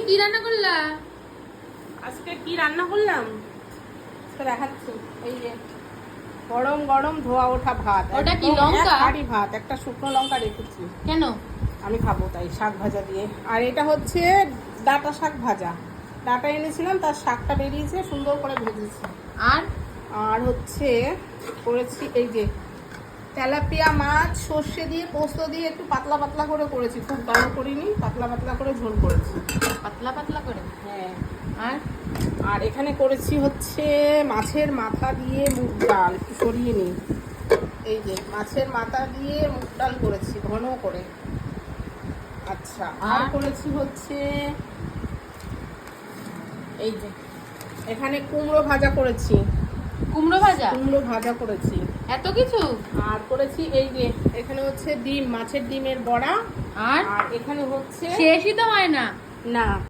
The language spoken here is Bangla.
কি রান্না করলা? আজকে কি রান্না করলাম দেখাচ্ছি। এই যে গরম গরম ধোয়া ওঠা ভাত। ওটা কি লঙ্কা? হাঁড়ি ভাত, একটা শুকনো লঙ্কা রেখেছি। কেন? আমি খাবো তাই, শাক ভাজা দিয়ে। আর এটা হচ্ছে ডাঁটা শাক ভাজা। ডাঁটা এনেছিলাম, তার শাকটা বেরিয়েছে, সুন্দর করে ভেজেছি। আর আর হচ্ছে করেছি এই যে তেলাপিয়া মাছ সর্ষে দিয়ে পোস্ত দিয়ে একটু পাতলা পাতলা করে করেছি, খুব গাঢ় করিনি, পাতলা পাতলা করে ঝোল করেছি। পাতলা পাতলা করে? হ্যাঁ। আর আর এখানে করেছি হচ্ছে মাছের মাথা দিয়ে মুগ ডাল, একটু সরিয়ে নিই। এই যে মাছের মাথা দিয়ে মুগ ডাল করেছি ঘন করে। আচ্ছা, আর করেছি হচ্ছে এই যে এখানে কুমড়ো ভাজা করেছি। কুমড়ো ভাজা? কুমড়ো ভাজা করেছি। এত কিছু? আর করেছি এই যে এখানে হচ্ছে ডিম, মাছের ডিমের বড়া। আর এখানে হচ্ছে শেষই তো হয় না। না